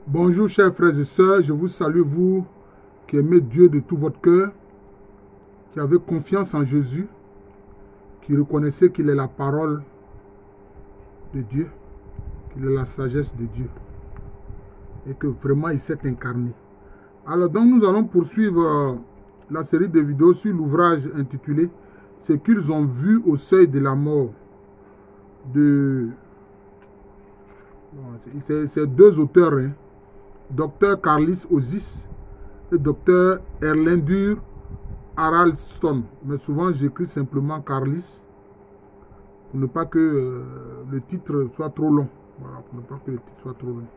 Bonjour chers frères et sœurs, je vous salue vous qui aimez Dieu de tout votre cœur, qui avez confiance en Jésus, qui reconnaissez qu'il est la parole de Dieu, qu'il est la sagesse de Dieu et que vraiment il s'est incarné. Alors donc nous allons poursuivre la série de vidéos sur l'ouvrage intitulé « Ce qu'ils ont vu au seuil de la mort » de... C'est deux auteurs, hein. Dr Carlis Ozias et Dr Erlendur Haraldsson. Mais souvent j'écris simplement Carlis pour ne pas que le titre soit trop long. Voilà, pour ne pas que le titre soit trop long.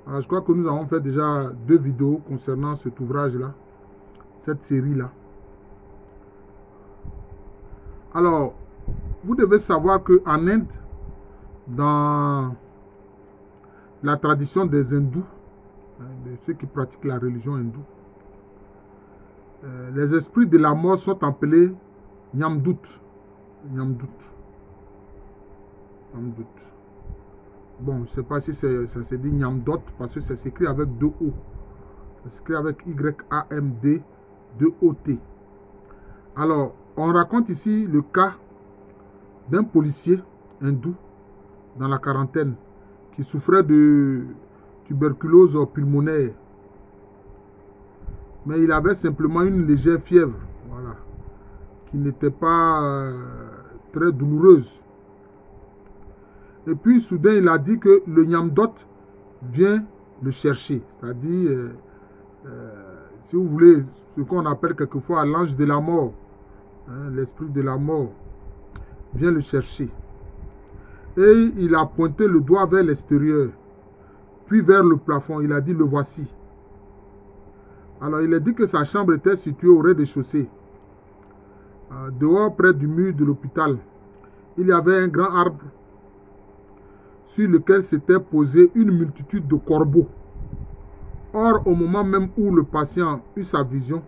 Alors je crois que nous avons fait déjà 2 vidéos concernant cet ouvrage-là, cette série-là. Alors, vous devez savoir qu'en Inde, dans la tradition des hindous, de ceux qui pratiquent la religion hindoue, les esprits de la mort sont appelés Nyamdut. Nyamdut. Nyamdut. Bon, je ne sais pas si ça se dit Nyamdot parce que ça s'écrit avec 2 O. Ça s'écrit avec Y-A-M-D 2-O-T. Alors, on raconte ici le cas d'un policier hindou dans la quarantaine qui souffrait de tuberculose pulmonaire. Mais il avait simplement une légère fièvre, voilà, qui n'était pas très douloureuse. Et puis soudain, il a dit que le Nyamdot vient le chercher. C'est-à-dire, si vous voulez, ce qu'on appelle quelquefois l'ange de la mort, hein, l'esprit de la mort, vient le chercher. Et il a pointé le doigt vers l'extérieur, puis vers le plafond. Il a dit, le voici. Alors, il a dit que sa chambre était située au rez-de-chaussée, dehors près du mur de l'hôpital. Il y avait un grand arbre sur lequel s'était posée une multitude de corbeaux. Or, au moment même où le patient eut sa vision,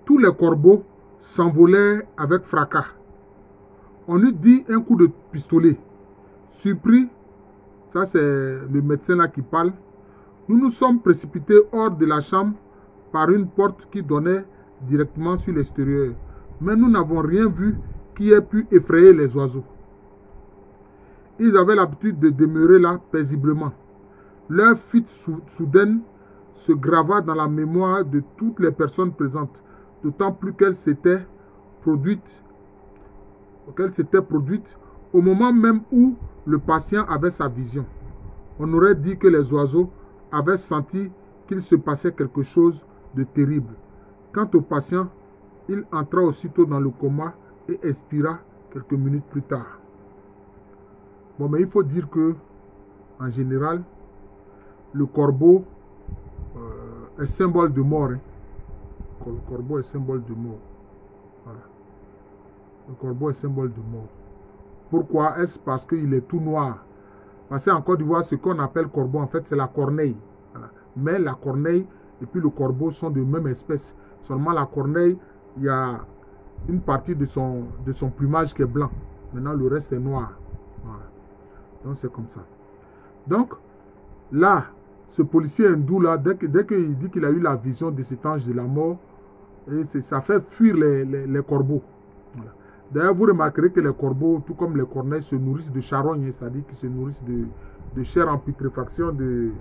tous les corbeaux s'envolèrent avec fracas. On eût dit un coup de pistolet. Surpris, ça c'est le médecin là qui parle, nous nous sommes précipités hors de la chambre par une porte qui donnait directement sur l'extérieur. Mais nous n'avons rien vu qui ait pu effrayer les oiseaux. Ils avaient l'habitude de demeurer là paisiblement. Leur fuite soudaine se grava dans la mémoire de toutes les personnes présentes, d'autant plus qu'elle s'était produite au moment même où le patient avait sa vision. On aurait dit que les oiseaux avaient senti qu'il se passait quelque chose de terrible. Quant au patient, il entra aussitôt dans le coma et expira quelques minutes plus tard. Bon, mais il faut dire que, en général, le corbeau est symbole de mort. Hein. Le corbeau est symbole de mort. Voilà. Le corbeau est symbole de mort. Pourquoi? Est-ce parce qu'il est tout noir? Parce qu'en Côte d'Ivoire, ce qu'on appelle corbeau, en fait, c'est la corneille. Voilà. Mais la corneille et puis le corbeau sont de même espèce. Seulement la corneille, il y a une partie de son plumage qui est blanc. Maintenant, le reste est noir. Voilà. Donc, c'est comme ça. Donc, là, ce policier hindou-là, dès qu'il dit qu'il a eu la vision de cet ange de la mort, et ça fait fuir les corbeaux. Voilà. D'ailleurs, vous remarquerez que les corbeaux, tout comme les corneilles, se nourrissent de charognes, c'est-à-dire qu'ils se nourrissent de chair en putréfaction, de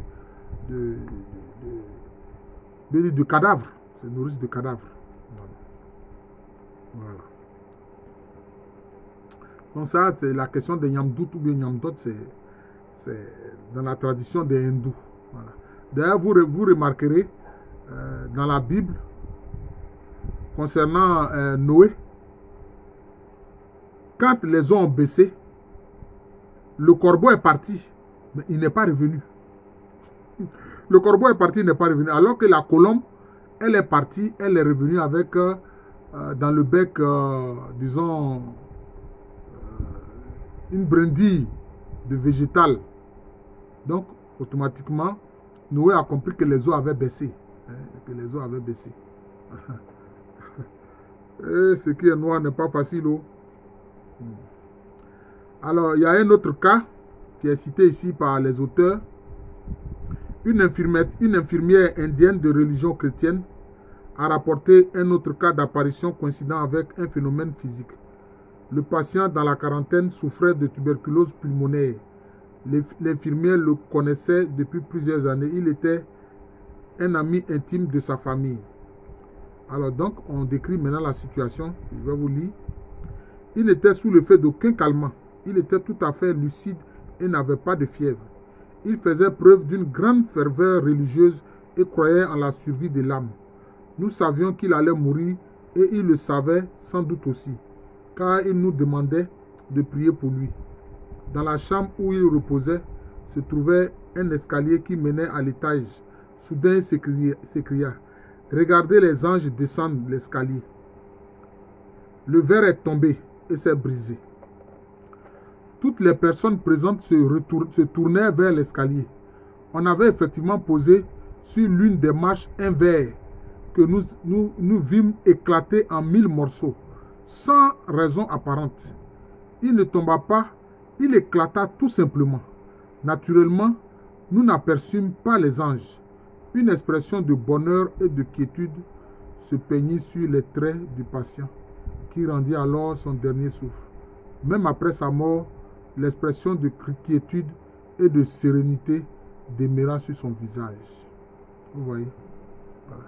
cadavres. Ils se nourrissent de cadavres. Voilà. Voilà. Donc ça, c'est la question de Nyamdut ou bien Nyamdot, c'est dans la tradition des hindous. Voilà. D'ailleurs, vous remarquerez dans la Bible, concernant Noé, quand les eaux ont baissé, le corbeau est parti, mais il n'est pas revenu. Le corbeau est parti, il n'est pas revenu. Alors que la colombe, elle est partie, elle est revenue avec, dans le bec, disons, une brindille de végétal. Donc, automatiquement, Noé a compris que les eaux avaient baissé. Hein, que les eaux avaient baissé. Et ce qui est noir n'est pas facile. Oh. Alors, il y a un autre cas qui est cité ici par les auteurs. Une infirmière indienne de religion chrétienne a rapporté un autre cas d'apparition coïncidant avec un phénomène physique. Le patient dans la quarantaine souffrait de tuberculose pulmonaire. L'infirmière le connaissait depuis plusieurs années. Il était un ami intime de sa famille. Alors donc, on décrit maintenant la situation. Je vais vous lire. Il n'était sous l'effet d'aucun calmant. Il était tout à fait lucide et n'avait pas de fièvre. Il faisait preuve d'une grande ferveur religieuse et croyait en la survie de l'âme. Nous savions qu'il allait mourir et il le savait sans doute aussi, car il nous demandait de prier pour lui. Dans la chambre où il reposait se trouvait un escalier qui menait à l'étage. Soudain, il s'écria « Regardez les anges descendre l'escalier. » Le verre est tombé et s'est brisé. Toutes les personnes présentes se tournèrent vers l'escalier. On avait effectivement posé sur l'une des marches un verre que nous vîmes éclater en 1000 morceaux, sans raison apparente. Il ne tomba pas, il éclata tout simplement. Naturellement, nous n'aperçûmes pas les anges. Une expression de bonheur et de quiétude se peignit sur les traits du patient, qui rendit alors son dernier souffle. Même après sa mort, l'expression de quiétude et de sérénité demeura sur son visage. Vous voyez? Voilà.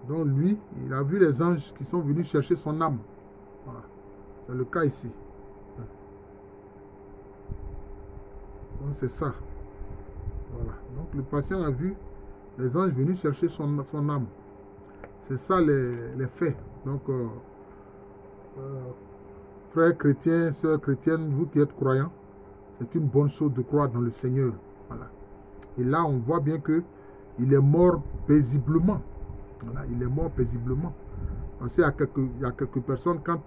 Donc lui, il a vu les anges qui sont venus chercher son âme. Voilà. C'est le cas ici. Donc c'est ça. Voilà. Donc le patient a vu les anges venus chercher son âme. C'est ça les faits. Donc, frères chrétiens, sœurs chrétiennes, vous qui êtes croyants, c'est une bonne chose de croire dans le Seigneur. Voilà. Et là, on voit bien que il est mort paisiblement. Voilà, il est mort paisiblement. Parce qu'il y a quelques personnes, quand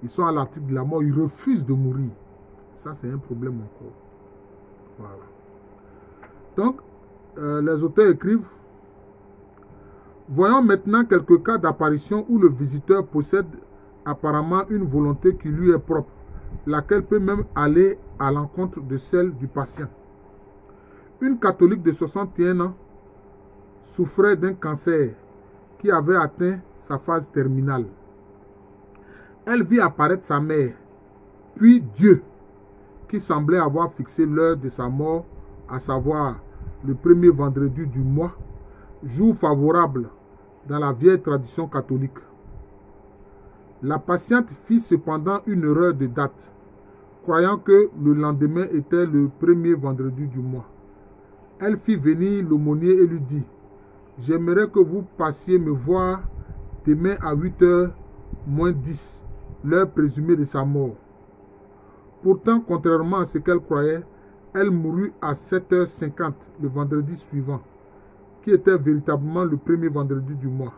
ils sont à l'article de la mort, ils refusent de mourir. Ça, c'est un problème encore. Voilà. Donc, les auteurs écrivent: voyons maintenant quelques cas d'apparition où le visiteur possède apparemment une volonté qui lui est propre, laquelle peut même aller à l'encontre de celle du patient. Une catholique de 61 ans souffrait d'un cancer qui avait atteint sa phase terminale. Elle vit apparaître sa mère, puis Dieu, qui semblait avoir fixé l'heure de sa mort, à savoir le premier vendredi du mois, jour favorable dans la vieille tradition catholique. La patiente fit cependant une erreur de date, croyant que le lendemain était le premier vendredi du mois. Elle fit venir l'aumônier et lui dit: j'aimerais que vous passiez me voir demain à 8h moins 10, l'heure présumée de sa mort. Pourtant, contrairement à ce qu'elle croyait, elle mourut à 7h50 le vendredi suivant, qui était véritablement le premier vendredi du mois.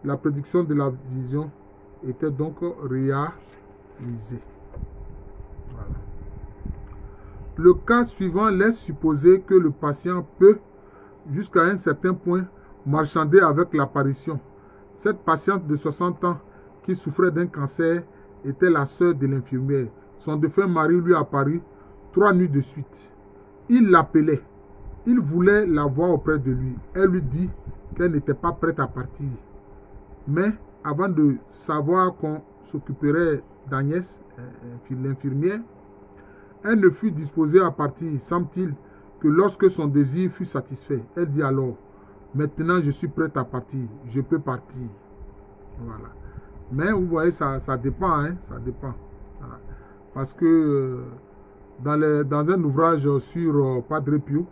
La prédiction de la vision était donc réalisée. Voilà. Le cas suivant laisse supposer que le patient peut, jusqu'à un certain point, marchander avec l'apparition. Cette patiente de 60 ans qui souffrait d'un cancer était la sœur de l'infirmière. Son défunt mari lui apparut 3 nuits de suite. Il l'appelait. Il voulait la voir auprès de lui. Elle lui dit qu'elle n'était pas prête à partir. Mais avant de savoir qu'on s'occuperait d'Agnès, l'infirmière, elle ne fut disposée à partir, semble-t-il, que lorsque son désir fut satisfait. Elle dit alors: maintenant je suis prête à partir, je peux partir. Voilà. Mais vous voyez, ça dépend, hein, ça dépend. Voilà. Parce que dans un ouvrage sur Padre Pio,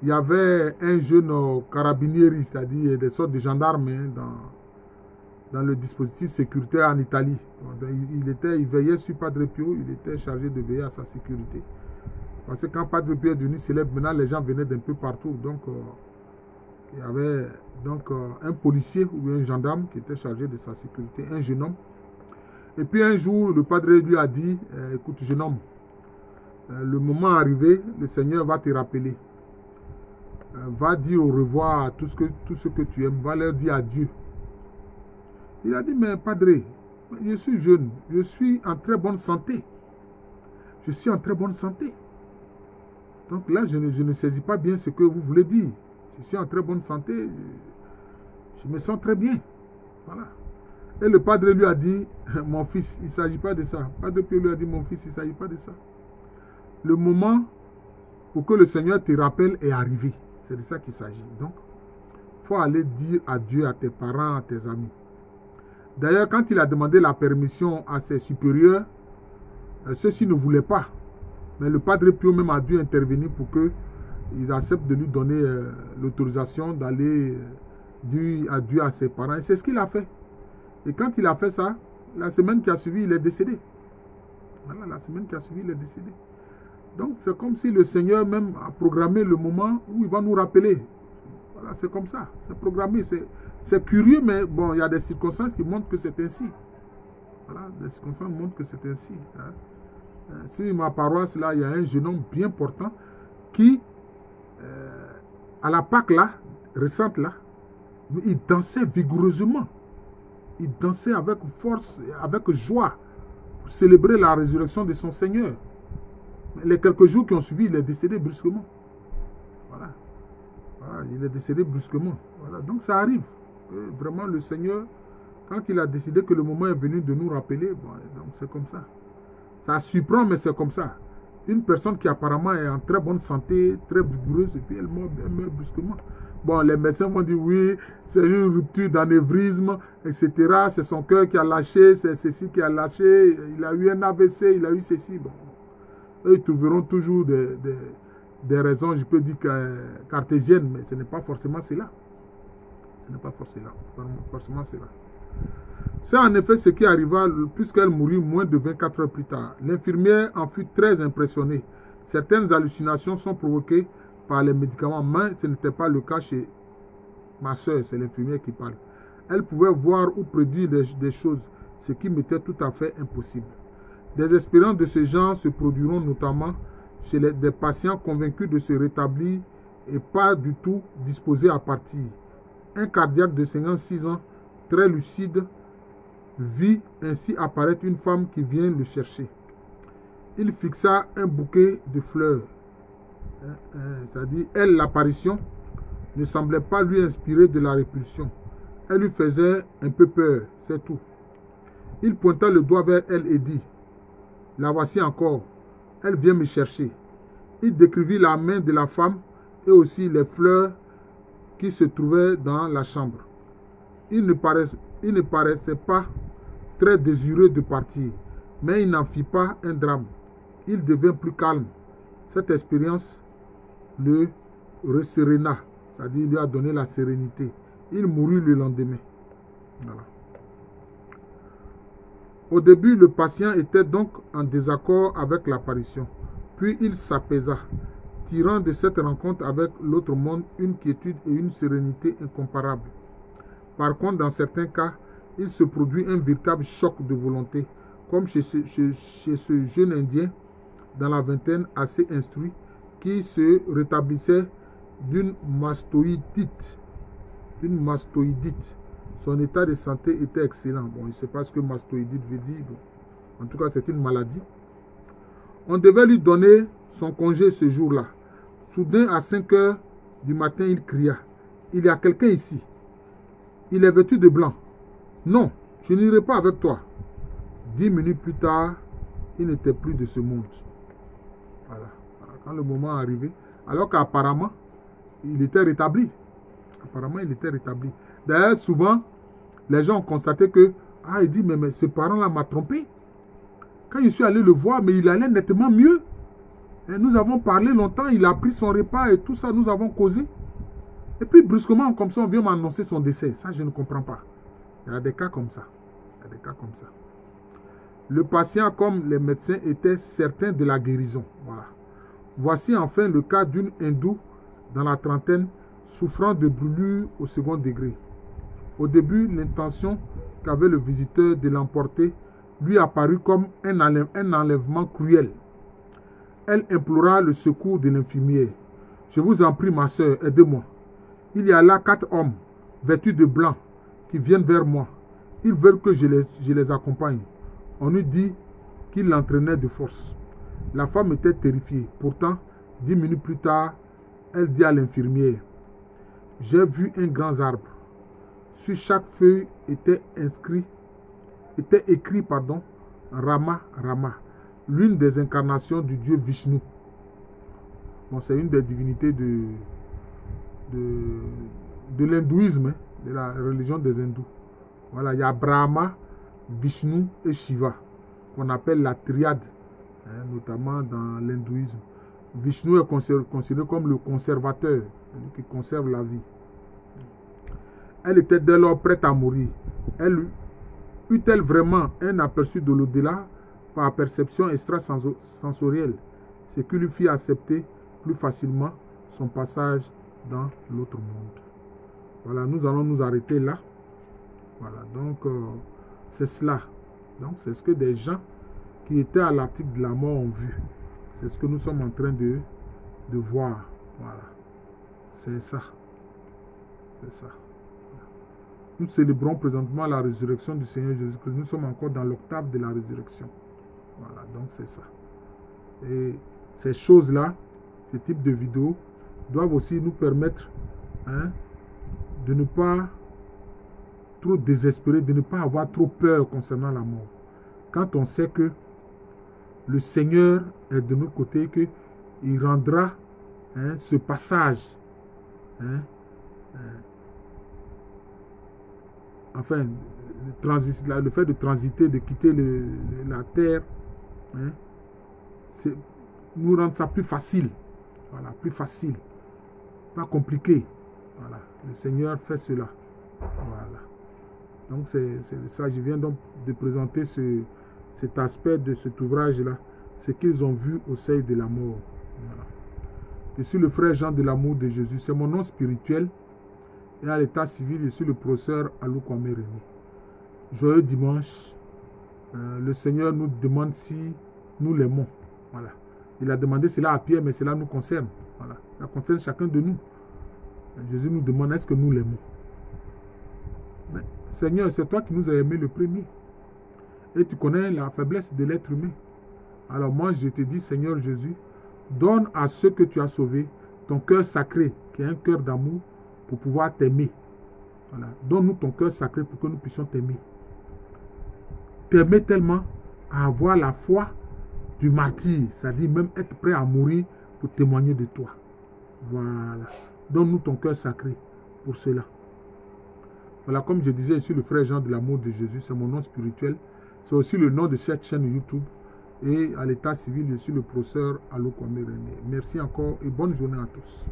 il y avait un jeune carabinieri, c'est-à-dire des sortes de gendarmes, hein, dans le dispositif sécuritaire en Italie. Il veillait sur Padre Pio, il était chargé de veiller à sa sécurité. Parce que quand Padre Pio est devenu célèbre, maintenant les gens venaient d'un peu partout. Donc, il y avait donc un policier ou un gendarme qui était chargé de sa sécurité, un jeune homme. Et puis un jour, le Padre lui a dit: écoute, jeune homme, le moment arrivé, le Seigneur va te rappeler. Va dire au revoir à tout ce que tu aimes, va leur dire adieu. Il a dit: mais Padre, je suis jeune, je suis en très bonne santé. Je suis en très bonne santé. Donc là, je ne saisis pas bien ce que vous voulez dire. Je suis en très bonne santé. Je me sens très bien. Voilà. Et le padre lui a dit, mon fils, il ne s'agit pas de ça. Padre Pio lui a dit, mon fils, il ne s'agit pas de ça. Le moment pour que le Seigneur te rappelle est arrivé. C'est de ça qu'il s'agit. Donc, il faut aller dire adieu à tes parents, à tes amis. D'ailleurs, quand il a demandé la permission à ses supérieurs, ceux-ci ne voulaient pas. Mais le Padre Pio même a dû intervenir pour qu'ils acceptent de lui donner l'autorisation d'aller dire adieu à ses parents. Et c'est ce qu'il a fait. Et quand il a fait ça, la semaine qui a suivi, il est décédé. Voilà, la semaine qui a suivi, il est décédé. Donc, c'est comme si le Seigneur même a programmé le moment où il va nous rappeler. Voilà, c'est comme ça. C'est programmé. C'est curieux, mais bon, il y a des circonstances qui montrent que c'est ainsi. Voilà, des circonstances montrent que c'est ainsi. Hein. Sur ma paroisse, là, il y a un jeune homme bien portant qui, à la Pâque, là, récente, là, il dansait vigoureusement. Il dansait avec force, avec joie, pour célébrer la résurrection de son Seigneur. Les quelques jours qui ont suivi, il est décédé brusquement. Voilà. Voilà, il est décédé brusquement. Voilà. Donc ça arrive. Vraiment, le Seigneur, quand il a décidé que le moment est venu de nous rappeler, bon, donc c'est comme ça. Ça surprend, mais c'est comme ça. Une personne qui apparemment est en très bonne santé, très vigoureuse, et puis elle meurt brusquement. Bon, les médecins vont dire oui, c'est une rupture d'anévrisme, etc. C'est son cœur qui a lâché, c'est ceci qui a lâché, il a eu un AVC, il a eu ceci. Bon. Eux, ils trouveront toujours des raisons, je peux dire, cartésiennes, mais ce n'est pas forcément cela. Ce n'est pas forcément cela. C'est en effet ce qui arriva puisqu'elle mourut moins de 24 heures plus tard. L'infirmière en fut très impressionnée. Certaines hallucinations sont provoquées par les médicaments, mais ce n'était pas le cas chez ma soeur, c'est l'infirmière qui parle. Elle pouvait voir ou prédire des choses, ce qui m'était tout à fait impossible. Des expériences de ce genre se produiront notamment chez des patients convaincus de se rétablir et pas du tout disposés à partir. Un cardiaque de 56 ans, très lucide, vit ainsi apparaître une femme qui vient le chercher. Il fixa un bouquet de fleurs. C'est-à-dire, elle, l'apparition, ne semblait pas lui inspirer de la répulsion. Elle lui faisait un peu peur, c'est tout. Il pointa le doigt vers elle et dit, « La voici encore, elle vient me chercher. » Il décrivit la main de la femme et aussi les fleurs qui se trouvaient dans la chambre. Il ne paraissait pas très désireux de partir, mais il n'en fit pas un drame. Il devint plus calme. Cette expérience le reséréna, c'est-à-dire lui a donné la sérénité. Il mourut le lendemain. Voilà. Au début, le patient était donc en désaccord avec l'apparition. Puis il s'apaisa, tirant de cette rencontre avec l'autre monde une quiétude et une sérénité incomparables. Par contre, dans certains cas, il se produit un véritable choc de volonté, comme chez ce jeune Indien dans la vingtaine assez instruit, qui se rétablissait d'une mastoïdite. Son état de santé était excellent. Bon, je ne sais pas ce que mastoïdite veut dire. Bon. En tout cas, c'est une maladie. On devait lui donner son congé ce jour-là. Soudain, à 5 heures du matin, il cria, « Il y a quelqu'un ici. Il est vêtu de blanc. Non, je n'irai pas avec toi. » 10 minutes plus tard, il n'était plus de ce monde. Voilà. Quand le moment est arrivé, alors qu'apparemment, il était rétabli. D'ailleurs, souvent, les gens ont constaté que, il dit, mais ce parent-là m'a trompé. Quand je suis allé le voir, mais il allait nettement mieux. Et nous avons parlé longtemps, il a pris son repas et tout ça, nous avons causé. Et puis, brusquement, comme ça, on vient m'annoncer son décès. Ça, je ne comprends pas. Il y a des cas comme ça. Le patient, comme les médecins, était certain de la guérison. Voilà. Voici enfin le cas d'une hindoue dans la trentaine souffrant de brûlures au second degré. Au début, l'intention qu'avait le visiteur de l'emporter lui apparut comme un enlèvement cruel. Elle implora le secours de l'infirmière. « Je vous en prie, ma soeur, aidez-moi. Il y a là 4 hommes, vêtus de blanc, qui viennent vers moi. Ils veulent que je les accompagne. » On lui dit qu'il l'entraînait de force. La femme était terrifiée. Pourtant, 10 minutes plus tard, elle dit à l'infirmière, j'ai vu un grand arbre. Sur chaque feuille était écrit, Rama, Rama, l'une des incarnations du dieu Vishnu. Bon, c'est une des divinités de l'hindouisme, hein, de la religion des hindous. Voilà, il y a Brahma, Vishnu et Shiva, qu'on appelle la triade, hein, notamment dans l'hindouisme. Vishnu est considéré comme le conservateur, celui qui conserve la vie. Elle était dès lors prête à mourir. Elle eut-elle vraiment un aperçu de l'au-delà par perception extrasensorielle, ce qui lui fit accepter plus facilement son passage dans l'autre monde. Voilà, nous allons nous arrêter là. Voilà, donc c'est cela. Donc c'est ce que des gens qui étaient à l'article de la mort ont vu. C'est ce que nous sommes en train de voir. Voilà, c'est ça. C'est ça. Nous célébrons présentement la résurrection du Seigneur Jésus-Christ. Nous sommes encore dans l'octave de la résurrection. Voilà, donc c'est ça. Et ces choses-là, ce type de vidéos, doivent aussi nous permettre, hein, de ne pas trop désespérer, de ne pas avoir trop peur concernant la mort. Quand on sait que le Seigneur est de notre côté, qu'il rendra, hein, ce passage, hein, enfin, le fait de transiter, de quitter la terre, hein, nous rend ça plus facile. Voilà, plus facile. Pas compliqué. Voilà, le Seigneur fait cela. Voilà. Donc c'est ça, je viens donc de présenter cet aspect de cet ouvrage-là, ce qu'ils ont vu au seuil de la mort. Voilà. Je suis le frère Jean de l'amour de Jésus, c'est mon nom spirituel. Et à l'état civil, je suis le professeur Alou Kwame René. Joyeux dimanche. Le Seigneur nous demande si nous l'aimons. Voilà. Il a demandé cela à Pierre, mais cela nous concerne. Voilà. Ça concerne chacun de nous. Jésus nous demande, est-ce que nous l'aimons? Mais Seigneur, c'est toi qui nous as aimés le premier. Et tu connais la faiblesse de l'être humain. Alors moi, je te dis, Seigneur Jésus, donne à ceux que tu as sauvés ton cœur sacré, qui est un cœur d'amour, pour pouvoir t'aimer. Voilà. Donne-nous ton cœur sacré pour que nous puissions t'aimer. T'aimer tellement à avoir la foi du martyr, c'est-à-dire même être prêt à mourir pour témoigner de toi. Voilà. Donne-nous ton cœur sacré pour cela. Voilà, comme je disais, je suis le frère Jean de l'amour de Jésus, c'est mon nom spirituel. C'est aussi le nom de cette chaîne YouTube. Et à l'état civil, je suis le professeur Alou Kwame René. Merci encore et bonne journée à tous.